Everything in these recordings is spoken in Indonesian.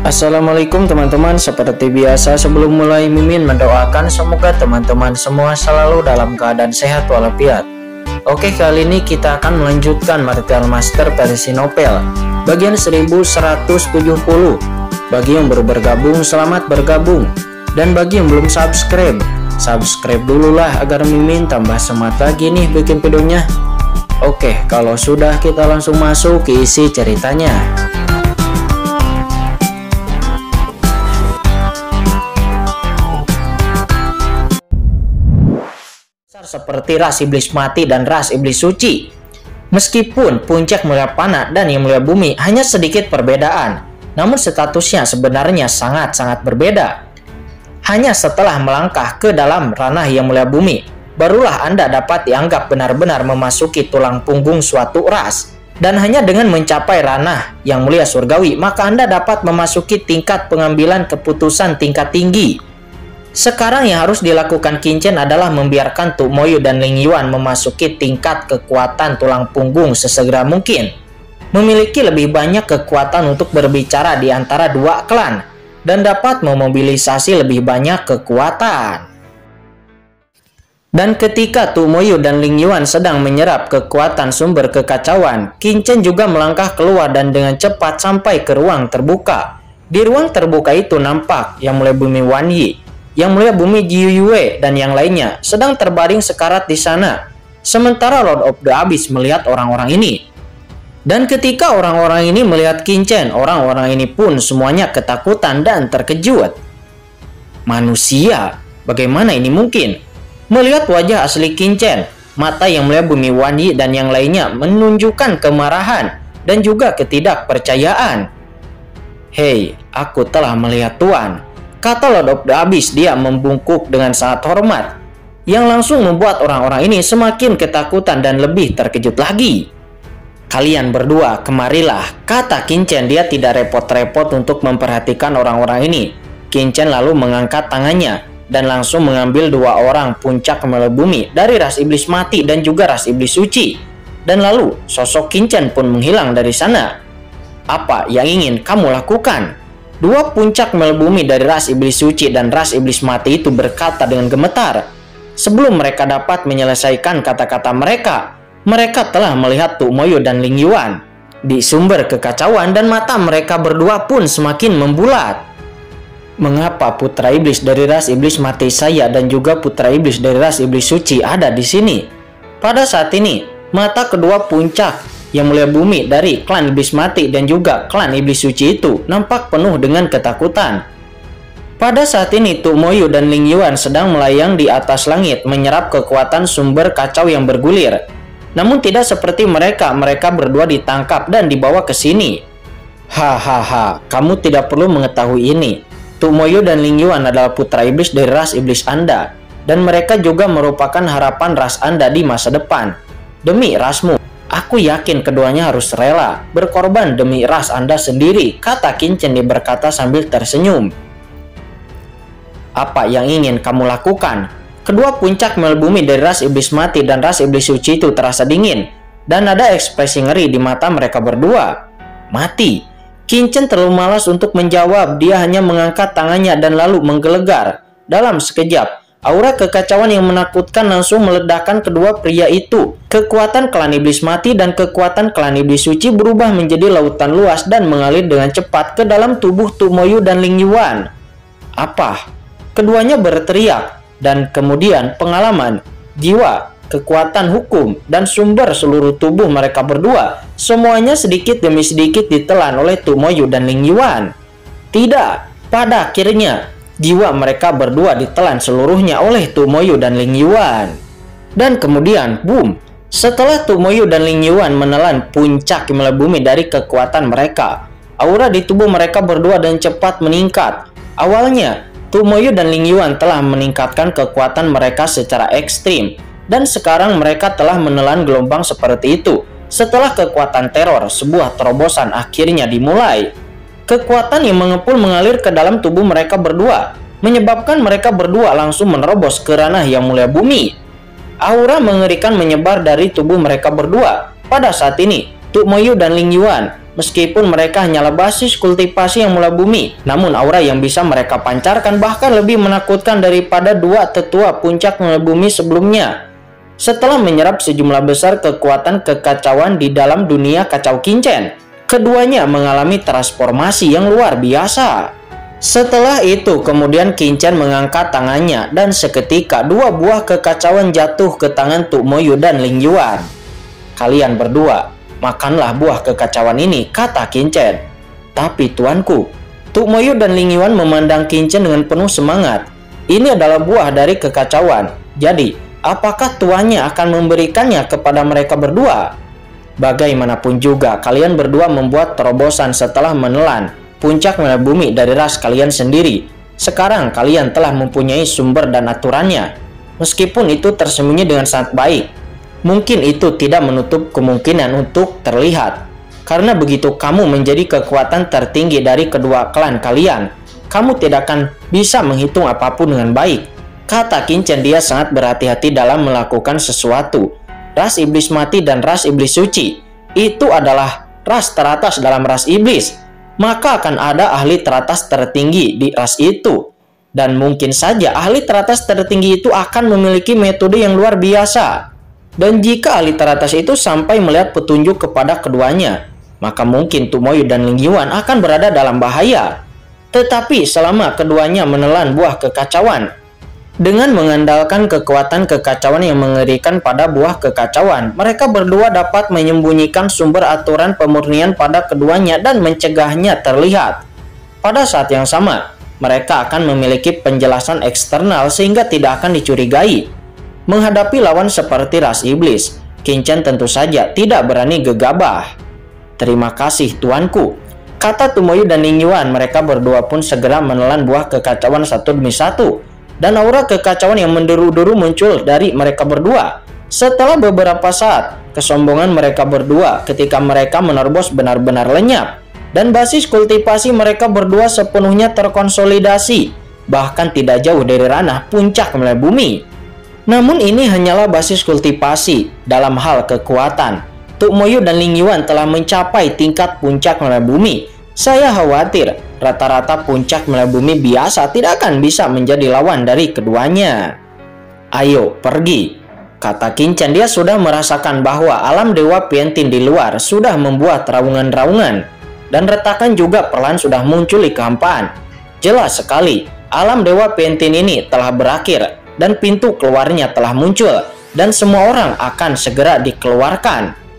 Assalamualaikum teman-teman, seperti biasa sebelum mulai Mimin mendoakan semoga teman-teman semua selalu dalam keadaan sehat walafiat. Oke, kali ini kita akan melanjutkan Martial Master versi novel bagian 1170. Bagi yang baru bergabung, selamat bergabung. Dan bagi yang belum subscribe dulu lah agar Mimin tambah semangat lagi nih bikin videonya. Oke, kalau sudah kita langsung masuk ke isi ceritanya. Seperti ras iblis mati dan ras iblis suci. Meskipun puncak mulia panah dan yang mulia bumi hanya sedikit perbedaan, namun statusnya sebenarnya sangat-sangat berbeda. Hanya setelah melangkah ke dalam ranah yang mulia bumi, barulah Anda dapat dianggap benar-benar memasuki tulang punggung suatu ras. Dan hanya dengan mencapai ranah yang mulia surgawi, maka Anda dapat memasuki tingkat pengambilan keputusan tingkat tinggi. Sekarang yang harus dilakukan Qin Chen adalah membiarkan Tu Moyu dan Ling Yuan memasuki tingkat kekuatan tulang punggung sesegera mungkin. Memiliki lebih banyak kekuatan untuk berbicara di antara dua klan dan dapat memobilisasi lebih banyak kekuatan. Dan ketika Tu Moyu dan Ling Yuan sedang menyerap kekuatan sumber kekacauan, Qin Chen juga melangkah keluar dan dengan cepat sampai ke ruang terbuka. Di ruang terbuka itu nampak yang mulia bumi Wan Yi, yang mulia bumi Jiu Yue dan yang lainnya sedang terbaring sekarat di sana. Sementara Lord of the Abyss melihat orang-orang ini. Dan ketika orang-orang ini melihat Qin Chen, orang-orang ini pun semuanya ketakutan dan terkejut. Manusia, bagaimana ini mungkin? Melihat wajah asli Qin Chen, mata yang mulia bumi Wan Yi dan yang lainnya menunjukkan kemarahan dan juga ketidakpercayaan. Hei, aku telah melihat Tuan, kata Lord of the Abyss. Dia membungkuk dengan sangat hormat, yang langsung membuat orang-orang ini semakin ketakutan dan lebih terkejut lagi. Kalian berdua, kemarilah, kata Qin Chen. Dia tidak repot-repot untuk memperhatikan orang-orang ini. Qin Chen lalu mengangkat tangannya dan langsung mengambil dua orang puncak mulia bumi dari ras iblis mati dan juga ras iblis suci. Dan lalu sosok Qin Chen pun menghilang dari sana. Apa yang ingin kamu lakukan? Dua puncak mulia bumi dari ras iblis suci dan ras iblis mati itu berkata dengan gemetar. Sebelum mereka dapat menyelesaikan kata-kata mereka, mereka telah melihat Tu Moyu dan Ling Yuan di sumber kekacauan dan mata mereka berdua pun semakin membulat. Mengapa putra iblis dari ras iblis mati saya dan juga putra iblis dari ras iblis suci ada di sini? Pada saat ini, mata kedua puncak yang mulia bumi dari klan iblis mati dan juga klan iblis suci itu nampak penuh dengan ketakutan. Pada saat ini Tu Moyu dan Ling Yuan sedang melayang di atas langit menyerap kekuatan sumber kacau yang bergulir. Namun tidak seperti mereka berdua ditangkap dan dibawa ke sini. Hahaha, kamu tidak perlu mengetahui ini. Tu Moyu dan Ling Yuan adalah putra iblis dari ras iblis Anda, dan mereka juga merupakan harapan ras Anda di masa depan. Demi rasmu, aku yakin keduanya harus rela berkorban demi ras Anda sendiri, kata Qin Chen berkata sambil tersenyum. Apa yang ingin kamu lakukan? Kedua puncak mulia bumi dari ras iblis mati dan ras iblis suci itu terasa dingin, dan ada ekspresi ngeri di mata mereka berdua. Mati. Qin Chen terlalu malas untuk menjawab. Dia hanya mengangkat tangannya dan lalu menggelegar. Dalam sekejap, aura kekacauan yang menakutkan langsung meledakkan kedua pria itu. Kekuatan klan iblis mati dan kekuatan klan iblis suci berubah menjadi lautan luas dan mengalir dengan cepat ke dalam tubuh Tu Moyu dan Ling Yuan. Apa? Keduanya berteriak, dan kemudian pengalaman, jiwa, kekuatan hukum, dan sumber seluruh tubuh mereka berdua semuanya sedikit demi sedikit ditelan oleh Tu Moyu dan Ling Yuan. Tidak, pada akhirnya jiwa mereka berdua ditelan seluruhnya oleh Tu Moyu dan Ling Yuan. Dan kemudian, boom, setelah Tu Moyu dan Ling Yuan menelan puncak mulia bumi dari kekuatan mereka, aura di tubuh mereka berdua dan cepat meningkat. Awalnya, Tu Moyu dan Ling Yuan telah meningkatkan kekuatan mereka secara ekstrim, dan sekarang mereka telah menelan gelombang seperti itu. Setelah kekuatan teror, sebuah terobosan akhirnya dimulai. Kekuatan yang mengepul mengalir ke dalam tubuh mereka berdua, menyebabkan mereka berdua langsung menerobos ke ranah yang mulia bumi. Aura mengerikan menyebar dari tubuh mereka berdua. Pada saat ini, Tu Moyu dan Ling Yuan Meskipun mereka hanyalah basis kultivasi yang mula bumi, namun aura yang bisa mereka pancarkan bahkan lebih menakutkan daripada dua tetua puncak mula bumi sebelumnya. Setelah menyerap sejumlah besar kekuatan kekacauan di dalam dunia kacau Qinchen, keduanya mengalami transformasi yang luar biasa. Setelah itu kemudian Qinchen mengangkat tangannya dan seketika dua buah kekacauan jatuh ke tangan Tu Moyu dan Ling Yuan. "Kalian berdua, makanlah buah kekacauan ini," kata Qinchen. "Tapi tuanku," Tu Moyu dan Ling Yuan memandang Qinchen dengan penuh semangat. "Ini adalah buah dari kekacauan. Jadi, apakah tuannya akan memberikannya kepada mereka berdua?" "Bagaimanapun juga, kalian berdua membuat terobosan setelah menelan puncak mula bumi dari ras kalian sendiri. Sekarang kalian telah mempunyai sumber dan aturannya. Meskipun itu tersembunyi dengan sangat baik, mungkin itu tidak menutup kemungkinan untuk terlihat. Karena begitu kamu menjadi kekuatan tertinggi dari kedua klan kalian, kamu tidak akan bisa menghitung apapun dengan baik," kata Qinchen. Dia sangat berhati-hati dalam melakukan sesuatu. Ras iblis mati dan ras iblis suci itu adalah ras teratas dalam ras iblis. Maka akan ada ahli teratas tertinggi di ras itu. Dan mungkin saja ahli teratas tertinggi itu akan memiliki metode yang luar biasa. Dan jika ahli teratas itu sampai melihat petunjuk kepada keduanya, maka mungkin Tu Moyu dan Ling Yuan akan berada dalam bahaya. Tetapi selama keduanya menelan buah kekacauan, dengan mengandalkan kekuatan kekacauan yang mengerikan pada buah kekacauan, mereka berdua dapat menyembunyikan sumber aturan pemurnian pada keduanya dan mencegahnya terlihat. Pada saat yang sama, mereka akan memiliki penjelasan eksternal sehingga tidak akan dicurigai. Menghadapi lawan seperti ras iblis, Qinchen tentu saja tidak berani gegabah. "Terima kasih tuanku," kata Tu Moyu dan Ling Yuan. Mereka berdua pun segera menelan buah kekacauan satu demi satu. Dan aura kekacauan yang menderu-deru muncul dari mereka berdua. Setelah beberapa saat, kesombongan mereka berdua ketika mereka menerobos benar-benar lenyap. Dan basis kultivasi mereka berdua sepenuhnya terkonsolidasi, bahkan tidak jauh dari ranah puncak mula bumi. Namun ini hanyalah basis kultivasi. Dalam hal kekuatan, Tu Moyu dan Ling Yuan telah mencapai tingkat puncak mula bumi. Saya khawatir rata-rata puncak mula bumi biasa tidak akan bisa menjadi lawan dari keduanya. "Ayo pergi," kata Qinchen. Dia sudah merasakan bahwa alam Dewa Piantin di luar sudah membuat raungan-raungan, dan retakan juga perlahan sudah muncul di kehampaan. Jelas sekali, alam Dewa Piantin ini telah berakhir dan pintu keluarnya telah muncul, dan semua orang akan segera dikeluarkan.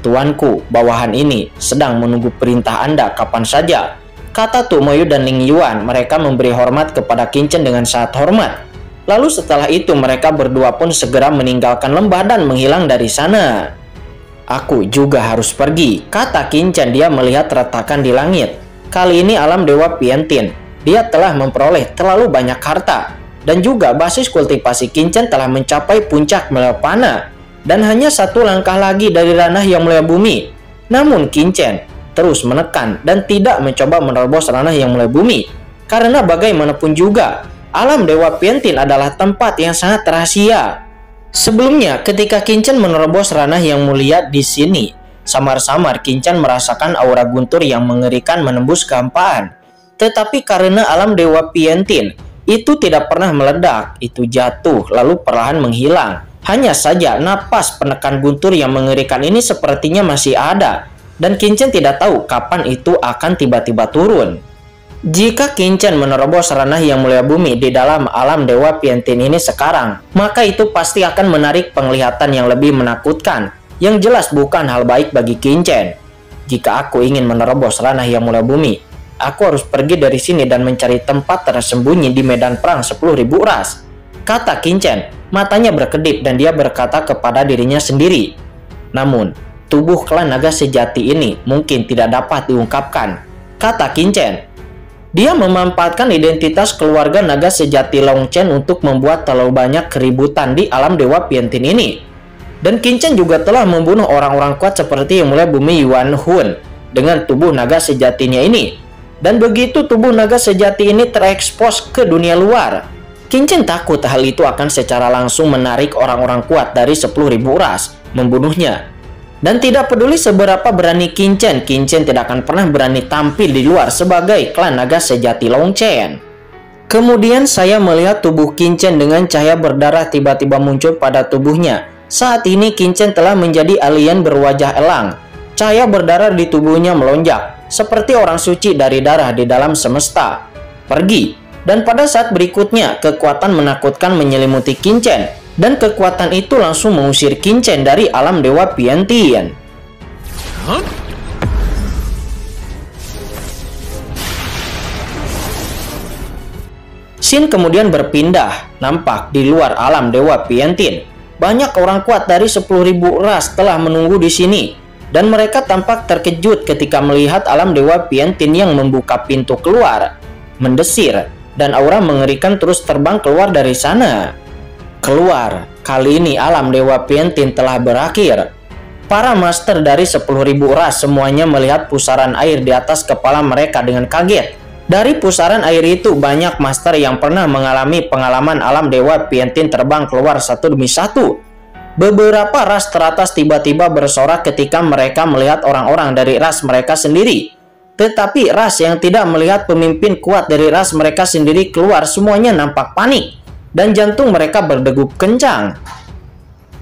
"Tuanku, bawahan ini sedang menunggu perintah Anda kapan saja," kata Tu Moyu dan Ling Yuan. Mereka memberi hormat kepada Qinchen dengan sangat hormat. Lalu setelah itu mereka berdua pun segera meninggalkan lembah dan menghilang dari sana. "Aku juga harus pergi," kata Qinchen. Dia melihat retakan di langit. Kali ini alam Dewa Piantin, dia telah memperoleh terlalu banyak harta. Dan juga basis kultivasi Qinchen telah mencapai puncak Melapana. Dan hanya satu langkah lagi dari ranah yang mulia bumi. Namun Qinchen terus menekan dan tidak mencoba menerobos ranah yang mulia bumi. Karena bagaimanapun juga, alam Dewa Piantin adalah tempat yang sangat rahasia. Sebelumnya, ketika Qinchen menerobos ranah yang mulia di sini, samar-samar Qinchen merasakan aura guntur yang mengerikan menembus kehampaan. Tetapi karena alam Dewa Piantin itu tidak pernah meledak, itu jatuh lalu perlahan menghilang. Hanya saja napas penekan guntur yang mengerikan ini sepertinya masih ada, dan Qinchen tidak tahu kapan itu akan tiba-tiba turun. Jika Qinchen menerobos ranah yang mulia bumi di dalam alam Dewa Piantin ini sekarang, maka itu pasti akan menarik penglihatan yang lebih menakutkan, yang jelas bukan hal baik bagi Qinchen. "Jika aku ingin menerobos ranah yang mulia bumi, aku harus pergi dari sini dan mencari tempat tersembunyi di medan perang 10.000 ras," kata Qinchen. Matanya berkedip dan dia berkata kepada dirinya sendiri, "Namun, tubuh klan naga sejati ini mungkin tidak dapat diungkapkan," kata Qinchen. Dia memanfaatkan identitas keluarga naga sejati Long Chen untuk membuat terlalu banyak keributan di alam Dewa Piantin ini. Dan Qinchen juga telah membunuh orang-orang kuat seperti yang mulia bumi Yuan Hun dengan tubuh naga sejatinya ini. Dan begitu tubuh naga sejati ini terekspos ke dunia luar, Qinchen takut hal itu akan secara langsung menarik orang-orang kuat dari 10.000 ras membunuhnya. Dan tidak peduli seberapa berani Qin Chen tidak akan pernah berani tampil di luar sebagai klan naga sejati Long Chen. Kemudian saya melihat tubuh Qin Chen dengan cahaya berdarah tiba-tiba muncul pada tubuhnya. Saat ini Qin Chen telah menjadi alien berwajah elang. Cahaya berdarah di tubuhnya melonjak, seperti orang suci dari darah di dalam semesta. Pergi. Dan pada saat berikutnya, kekuatan menakutkan menyelimuti Qin Chen. Dan kekuatan itu langsung mengusir Qin Chen dari alam Dewa Piantian. Scene kemudian berpindah, nampak di luar alam Dewa Piantin. Banyak orang kuat dari 10.000 ras telah menunggu di sini. Dan mereka tampak terkejut ketika melihat alam Dewa Piantin yang membuka pintu keluar, mendesir, dan aura mengerikan terus terbang keluar dari sana. Keluar, kali ini alam Dewa Piantin telah berakhir. Para master dari 10.000 ras semuanya melihat pusaran air di atas kepala mereka dengan kaget. Dari pusaran air itu banyak master yang pernah mengalami pengalaman alam Dewa Piantin terbang keluar satu demi satu. Beberapa ras teratas tiba-tiba bersorak ketika mereka melihat orang-orang dari ras mereka sendiri. Tetapi ras yang tidak melihat pemimpin kuat dari ras mereka sendiri keluar semuanya nampak panik. Dan jantung mereka berdegup kencang.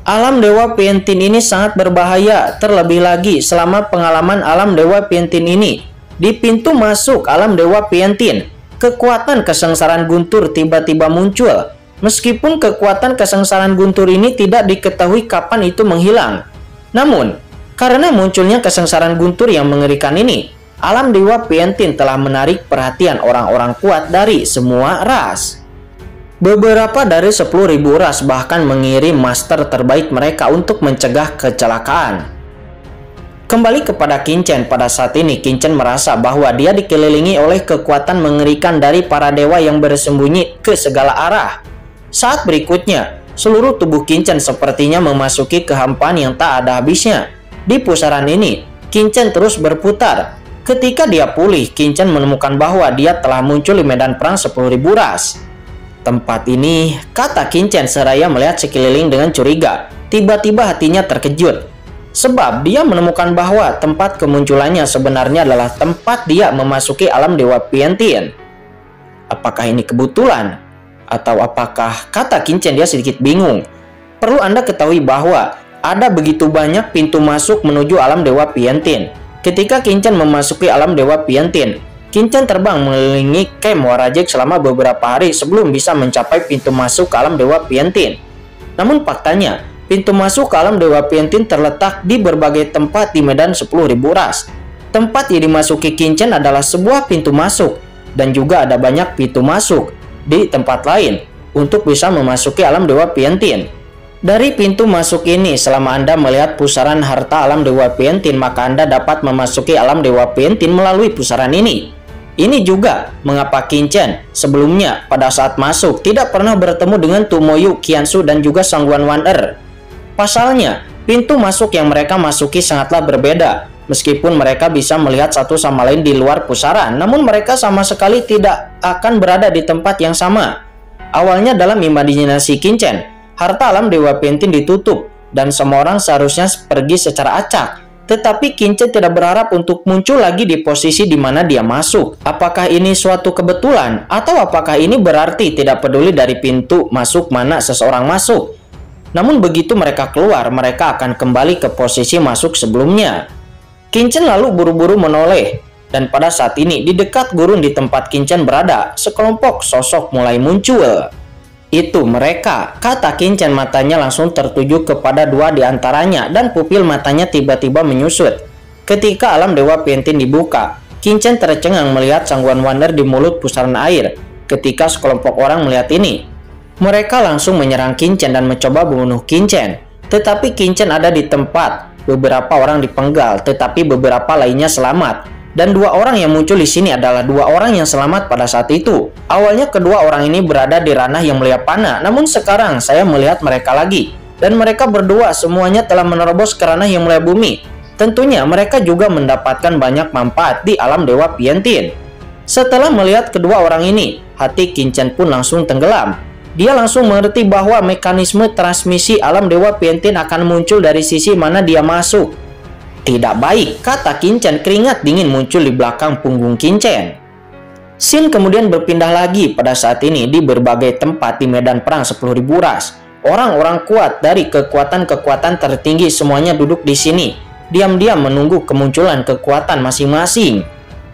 Alam Dewa Piantin ini sangat berbahaya, terlebih lagi selama pengalaman alam Dewa Piantin ini. Di pintu masuk alam Dewa Piantin, kekuatan kesengsaraan guntur tiba-tiba muncul. Meskipun kekuatan kesengsaraan guntur ini tidak diketahui kapan itu menghilang. Namun, karena munculnya kesengsaraan guntur yang mengerikan ini, alam Dewa Piantin telah menarik perhatian orang-orang kuat dari semua ras. Beberapa dari 10.000 ras bahkan mengirim master terbaik mereka untuk mencegah kecelakaan. Kembali kepada Qin Chen, pada saat ini Qin Chen merasa bahwa dia dikelilingi oleh kekuatan mengerikan dari para dewa yang bersembunyi ke segala arah. Saat berikutnya, seluruh tubuh Qin Chen sepertinya memasuki kehampaan yang tak ada habisnya. Di pusaran ini, Qin Chen terus berputar. Ketika dia pulih, Qin Chen menemukan bahwa dia telah muncul di medan perang 10.000 ras. Tempat ini, kata Qin Chen seraya melihat sekeliling dengan curiga. Tiba-tiba hatinya terkejut. Sebab dia menemukan bahwa tempat kemunculannya sebenarnya adalah tempat dia memasuki alam Dewa Piantin. Apakah ini kebetulan? Atau apakah, kata Qin Chen, dia sedikit bingung. Perlu Anda ketahui bahwa ada begitu banyak pintu masuk menuju alam Dewa Piantin. Ketika Qin Chen memasuki alam Dewa Piantin, Qin Chen terbang mengelilingi camp Warajek selama beberapa hari sebelum bisa mencapai pintu masuk ke alam Dewa Piantin. Namun faktanya, pintu masuk ke alam Dewa Piantin terletak di berbagai tempat di medan 10.000 ras. Tempat yang dimasuki Qin Chen adalah sebuah pintu masuk, dan juga ada banyak pintu masuk di tempat lain untuk bisa memasuki alam Dewa Piantin. Dari pintu masuk ini, selama Anda melihat pusaran harta alam Dewa Piantin, maka Anda dapat memasuki alam Dewa Piantin melalui pusaran ini. Ini juga mengapa Qin Chen sebelumnya pada saat masuk tidak pernah bertemu dengan Tomoyu, Qiansu, dan juga Sangguan Wan Er. Pasalnya, pintu masuk yang mereka masuki sangatlah berbeda. Meskipun mereka bisa melihat satu sama lain di luar pusaran, namun mereka sama sekali tidak akan berada di tempat yang sama. Awalnya dalam imajinasi Qin Chen, harta alam Dewa Piantin ditutup dan semua orang seharusnya pergi secara acak. Tetapi Qin Chen tidak berharap untuk muncul lagi di posisi di mana dia masuk. Apakah ini suatu kebetulan? Atau apakah ini berarti tidak peduli dari pintu masuk mana seseorang masuk? Namun begitu mereka keluar, mereka akan kembali ke posisi masuk sebelumnya. Qin Chen lalu buru-buru menoleh. Dan pada saat ini, di dekat gurun di tempat Qin Chen berada, sekelompok sosok mulai muncul. Itu mereka, kata Qin Chen, matanya langsung tertuju kepada dua di antaranya dan pupil matanya tiba-tiba menyusut. Ketika alam Dewa Piantin dibuka, Qin Chen tercengang melihat Sangguan Wan Er di mulut pusaran air. Ketika sekelompok orang melihat ini, mereka langsung menyerang Qin Chen dan mencoba membunuh Qin Chen. Tetapi Qin Chen ada di tempat, beberapa orang dipenggal, tetapi beberapa lainnya selamat. Dan dua orang yang muncul di sini adalah dua orang yang selamat pada saat itu. Awalnya kedua orang ini berada di ranah yang mulia panah, namun sekarang saya melihat mereka lagi. Dan mereka berdua semuanya telah menerobos ke ranah yang mulia bumi. Tentunya mereka juga mendapatkan banyak manfaat di alam Dewa Piantin. Setelah melihat kedua orang ini, hati Qin Chen pun langsung tenggelam. Dia langsung mengerti bahwa mekanisme transmisi alam Dewa Piantin akan muncul dari sisi mana dia masuk. Tidak baik, kata Qin-Chen. Keringat dingin muncul di belakang punggung Qin-Chen. Scene kemudian berpindah lagi pada saat ini di berbagai tempat di medan perang 10.000 ras. Orang-orang kuat dari kekuatan-kekuatan tertinggi semuanya duduk di sini, diam-diam menunggu kemunculan kekuatan masing-masing.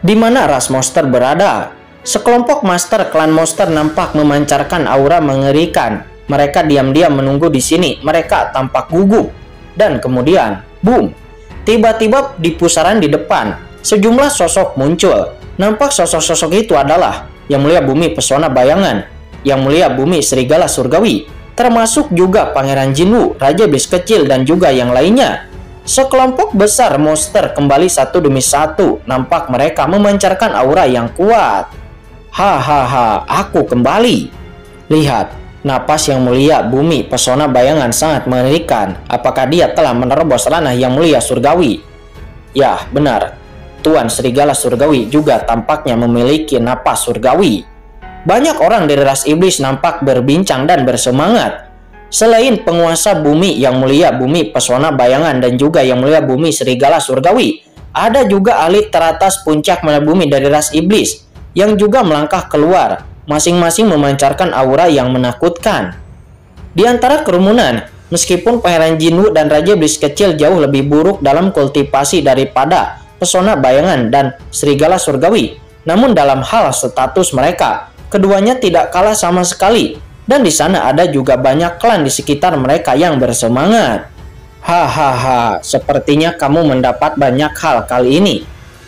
Di mana ras monster berada? Sekelompok master klan monster nampak memancarkan aura mengerikan. Mereka diam-diam menunggu di sini. Mereka tampak gugup. Dan kemudian, boom! Tiba-tiba di pusaran di depan, sejumlah sosok muncul. Nampak sosok-sosok itu adalah Yang Mulia Bumi Pesona Bayangan, Yang Mulia Bumi Serigala Surgawi, termasuk juga Pangeran Jinwu, Raja Iblis Kecil, dan juga yang lainnya. Sekelompok besar monster kembali satu demi satu. Nampak mereka memancarkan aura yang kuat. Hahaha, aku kembali. Lihat, napas Yang Mulia Bumi Pesona Bayangan sangat mengerikan. Apakah dia telah menerobos ranah Yang Mulia Surgawi? Ya, benar. Tuan Serigala Surgawi juga tampaknya memiliki napas surgawi. Banyak orang dari ras iblis nampak berbincang dan bersemangat. Selain penguasa bumi Yang Mulia Bumi Pesona Bayangan dan juga Yang Mulia Bumi Serigala Surgawi, ada juga ahli teratas puncak mana bumi dari ras iblis yang juga melangkah keluar, masing-masing memancarkan aura yang menakutkan. Di antara kerumunan, meskipun Pangeran Jinwu dan Raja Iblis Kecil jauh lebih buruk dalam kultivasi daripada Pesona Bayangan dan Serigala Surgawi, namun dalam hal status mereka, keduanya tidak kalah sama sekali. Dan di sana ada juga banyak klan di sekitar mereka yang bersemangat. Hahaha, sepertinya kamu mendapat banyak hal kali ini.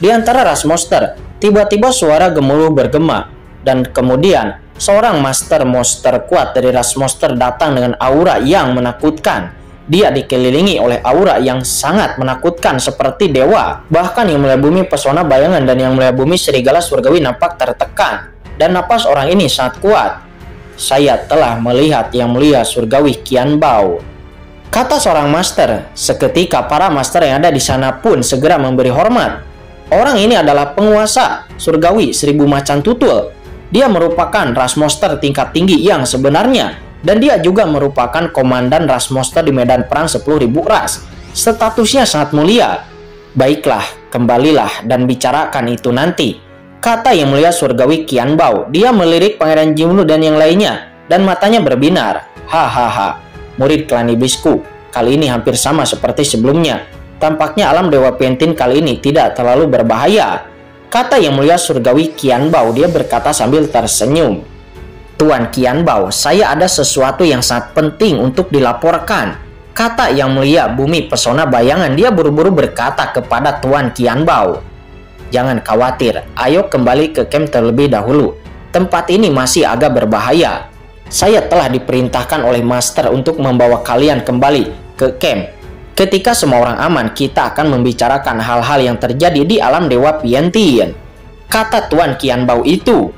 Di antara ras monster, tiba-tiba suara gemuruh bergema. Dan kemudian, seorang master monster kuat dari ras monster datang dengan aura yang menakutkan. Dia dikelilingi oleh aura yang sangat menakutkan seperti dewa. Bahkan Yang Mulia Bumi Pesona Bayangan dan Yang Mulia Bumi Serigala Surgawi nampak tertekan. Dan napas orang ini sangat kuat. Saya telah melihat Yang Mulia Surgawi Qianbao, kata seorang master. Seketika para master yang ada di sana pun segera memberi hormat. Orang ini adalah penguasa surgawi 1000 macan tutul. Dia merupakan ras monster tingkat tinggi yang sebenarnya. Dan dia juga merupakan komandan ras monster di medan perang 10.000 ras. Statusnya sangat mulia. Baiklah, kembalilah dan bicarakan itu nanti, kata Yang Mulia Surgawi Qianbao. Dia melirik Pangeran Jinwu dan yang lainnya, dan matanya berbinar. Hahaha, murid klan iblisku, kali ini hampir sama seperti sebelumnya. Tampaknya alam Dewa Piantin kali ini tidak terlalu berbahaya, kata Yang Mulia Surgawi Qianbao. Dia berkata sambil tersenyum. Tuan Qianbao, saya ada sesuatu yang sangat penting untuk dilaporkan, kata Yang Mulia Bumi Pesona Bayangan. Dia buru-buru berkata kepada Tuan Qianbao. Jangan khawatir, ayo kembali ke camp terlebih dahulu. Tempat ini masih agak berbahaya. Saya telah diperintahkan oleh Master untuk membawa kalian kembali ke camp. Ketika semua orang aman, kita akan membicarakan hal-hal yang terjadi di alam Dewa Piantin, kata Tuan Qianbao itu.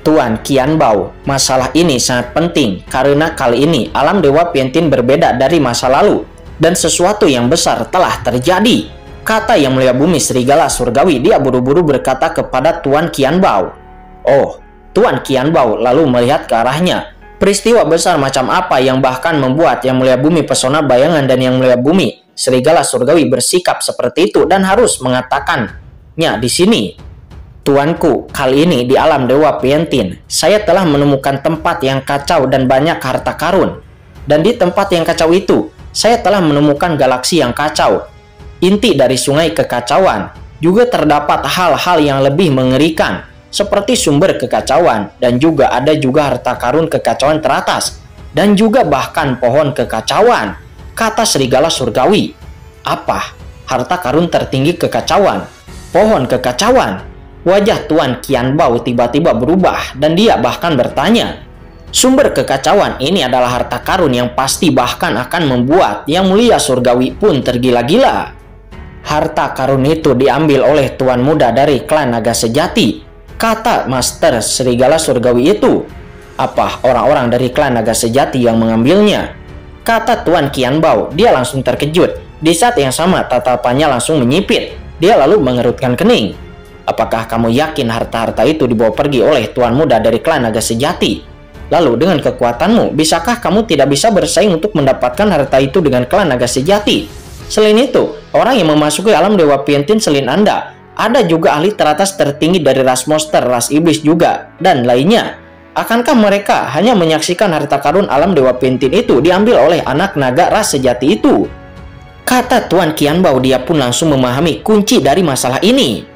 Tuan Qianbao, masalah ini sangat penting karena kali ini alam Dewa Piantin berbeda dari masa lalu dan sesuatu yang besar telah terjadi, kata Yang Mulia Bumi Serigala Surgawi. Dia buru-buru berkata kepada Tuan Qianbao. Oh, Tuan Qianbao lalu melihat ke arahnya. Peristiwa besar macam apa yang bahkan membuat Yang Mulia Bumi Pesona Bayangan dan Yang Mulia Bumi Serigala Surgawi bersikap seperti itu dan harus mengatakannya di sini? Tuanku, kali ini di alam Dewa Piantin, saya telah menemukan tempat yang kacau dan banyak harta karun. Dan di tempat yang kacau itu, saya telah menemukan galaksi yang kacau. Inti dari sungai kekacauan, juga terdapat hal-hal yang lebih mengerikan, seperti sumber kekacauan, dan juga ada juga harta karun kekacauan teratas, dan juga bahkan pohon kekacauan, kata Serigala Surgawi. Apa? Harta karun tertinggi kekacauan? Pohon kekacauan? Wajah Tuan Qianbao tiba-tiba berubah dan dia bahkan bertanya, sumber kekacauan ini adalah harta karun yang pasti bahkan akan membuat Yang Mulia Surgawi pun tergila-gila. Harta karun itu diambil oleh Tuan Muda dari klan Naga Sejati, kata Master Serigala Surgawi itu. Apa orang-orang dari klan Naga Sejati yang mengambilnya? Kata Tuan Qianbao. Dia langsung terkejut. Di saat yang sama tatapannya langsung menyipit. Dia lalu mengerutkan kening. Apakah kamu yakin harta-harta itu dibawa pergi oleh Tuan Muda dari klan Naga Sejati? Lalu dengan kekuatanmu, bisakah kamu tidak bisa bersaing untuk mendapatkan harta itu dengan klan Naga Sejati? Selain itu, orang yang memasuki alam Dewa Piantin selain Anda, ada juga ahli teratas tertinggi dari ras monster, ras iblis juga, dan lainnya. Akankah mereka hanya menyaksikan harta karun alam Dewa Piantin itu diambil oleh anak naga ras sejati itu? Kata Tuan Qianbao, dia pun langsung memahami kunci dari masalah ini.